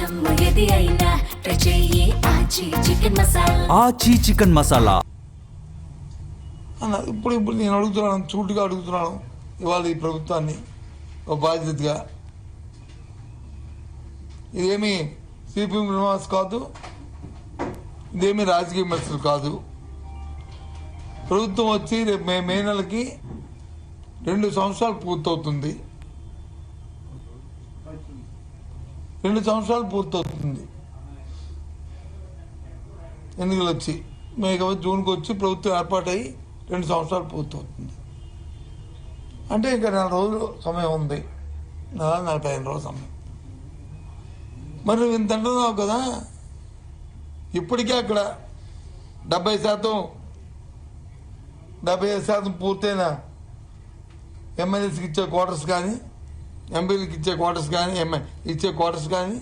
దమ్ము ఏది అయినా ట్రై చెయ్యి ఆచి చికెన్ మసాలా అన్న ఇప్పుడు నేను అడుగుతున్నాను, చూటుగా అడుగుతున్నాను ఇవాళ ఈ ప్రభుత్వాన్ని ఒక బాధ్యతగా. ఇదేమి సిపిఎం విమర్శ కాదు, ఇదేమి రాజకీయ విమర్శలు కాదు. ప్రభుత్వం వచ్చి రేపు మే నెలకి 2 సంవత్సరాలు పూర్తవుతుంది. 2 సంవత్సరాలు పూర్తవుతుంది ఎన్నికలు వచ్చి. జూన్కి వచ్చి ప్రభుత్వం ఏర్పాటయ్యి 2 సంవత్సరాలు పూర్తవుతుంది. అంటే ఇంకా 4 రోజులు సమయం ఉంది, 45 రోజుల సమయం. మరి నువ్వు ఇంత అంటున్నావు కదా, ఇప్పటికే అక్కడ 75% పూర్తయిన ఎమ్మెల్యేస్కి ఇచ్చే క్వార్టర్స్ కానీ, ఎంపీలకు ఇచ్చే క్వార్టర్స్ కానీ, ఇచ్చే క్వార్టర్స్ కానీ,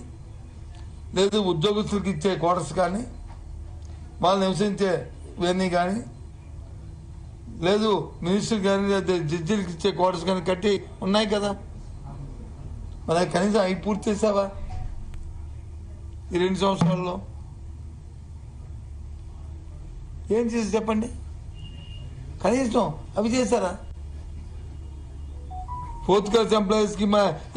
లేదు ఉద్యోగస్తులకు ఇచ్చే క్వార్టర్స్ కానీ, వాళ్ళు నివసించే ఇవన్నీ కానీ, లేదు మినిస్టర్ కానీ, లేదా జడ్జీలకు ఇచ్చే క్వార్టర్స్ కానీ కట్టి ఉన్నాయి కదా. మరి కనీసం అవి పూర్తి చేసావా ఈ 2 సంవత్సరాల్లో? ఏం చేసి చెప్పండి, కనీసం అవి చేశారా? 4th క్లాస్ ఎంప్లాయీస్కి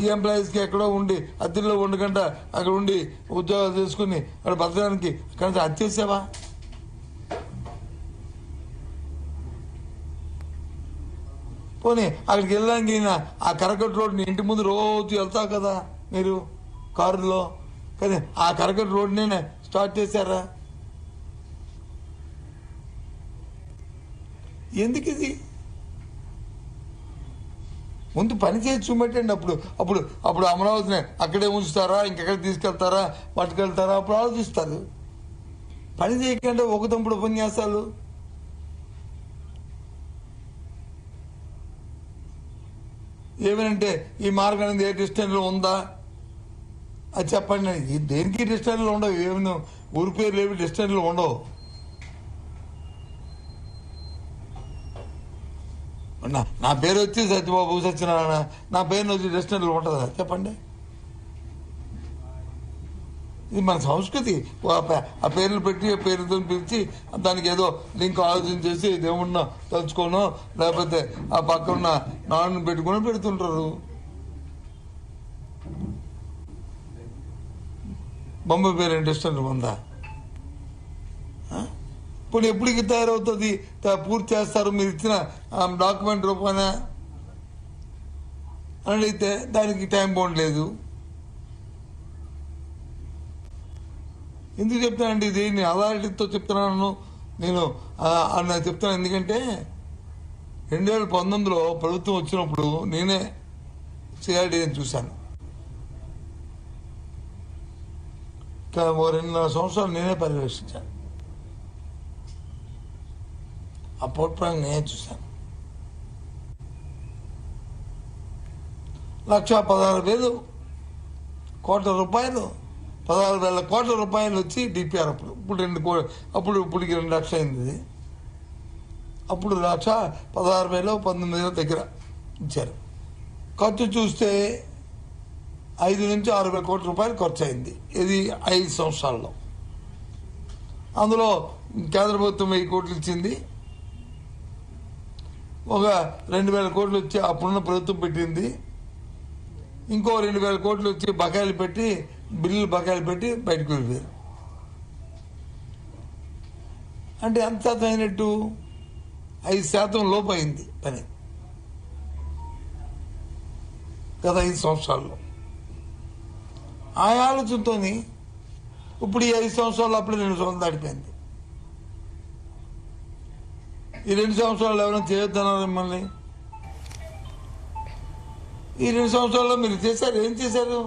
ఈ ఎంప్లాయీస్కి ఎక్కడో ఉండి అద్దెల్లో ఉండకుండా అక్కడ ఉండి ఉద్యోగాలు చేసుకుని అక్కడ బతకడానికి కనీసం అది చేసావా? పోనీ అక్కడికి వెళ్ళడానికి ఆ కరకట్ట రోడ్ని ఇంటి ముందు రోజు వెళ్తావు కదా మీరు కారులో, కానీ ఆ కరకట్ట రోడ్నే స్టార్ట్ చేశారా? ఎందుకు ఇది? ముందు పని చేసి చూపెట్టండి. అప్పుడు అమరావతిని అక్కడే ఉంచుతారా, ఇంకెక్కడ తీసుకెళ్తారా, పట్టుకెళ్తారా, అప్పుడు ఆలోచిస్తారు. పని చేయకుండా ఒక తప్పుడు ఉపన్యాసాలు. ఏమనంటే ఈ మార్గం అనేది ఏ డిస్టెన్స్లో ఉందా అది చెప్పండి. దేనికి డిస్టెన్స్లో ఉండవు, ఏమైనా ఊరి పేర్లు ఏమి డిస్టెన్స్లో ఉండవు. నా పేరు వచ్చి సత్యబాబు సత్యనారాయణ, నా పేరు వచ్చి డిస్టెన్స్లో ఉంటుందా చెప్పండి? ఇది మన సంస్కృతి. ఆ పేర్లు పెట్టి ఆ పేరుతో పిలిచి దానికి ఏదో లింక్ ఆలోచన చేసి దేవుణ్ణి తలుచుకోనో లేకపోతే ఆ పక్కన నాన్నని పెట్టుకుని పెడుతుంటారు. బొమ్మ పేరు డిస్టెన్స్ ఉందా? ఇప్పుడు ఎప్పటికి తయారవుతుంది, పూర్తి చేస్తారు మీరు ఇచ్చిన డాక్యుమెంట్ రూపాన అని అడిగితే దానికి టైం బౌండ్ లేదు. ఎందుకు చెప్తానండి ఇది? నేను అథారిటీతో చెప్తున్నాను, నేను చెప్తాను. ఎందుకంటే 2019లో ప్రభుత్వం వచ్చినప్పుడు నేనే సిఆర్డీని చూశాను. 2.5 సంవత్సరాలు నేనే పర్యవేక్షించాను. ఆ పోర్ట్ప్రాంగ్ నేనే చూశాను. 1,16,000 కోట్ల రూపాయలు, 16,000 కోట్ల రూపాయలు వచ్చి డిపిఆర్ ఇప్పటికి 2 లక్షలు అయింది. అప్పుడు 1,16,000 19,000 దగ్గర ఇచ్చారు. ఖర్చు చూస్తే 5 నుంచి 6,000 కోట్ల రూపాయలు ఖర్చు అయింది. ఇది 5 సంవత్సరాల్లో. అందులో కేంద్ర ప్రభుత్వం 1000 కోట్లు ఇచ్చింది, ఒక 2,000 కోట్లు వచ్చి అప్పుడున్న ప్రభుత్వం పెట్టింది, ఇంకో 2,000 కోట్లు వచ్చి బకాయిలు పెట్టి బిల్లులు బకాయిలు పెట్టి బయటకు వెళ్ళిపోయారు. అంటే ఎంత శాతం అయినట్టు? 5% లోపు అయింది పని గత 5 సంవత్సరాల్లో. ఆ ఆలోచనతో ఇప్పుడు ఈ 5 సంవత్సరాలు అప్పుడే 2 సంవత్సరాలు దాటిపోయింది. ఈ 2 సంవత్సరాలు ఎవరైనా చేయొద్దన్నారు మిమ్మల్ని? ఈ 2 సంవత్సరాల్లో మీరు చేశారు, ఏం చేశారు?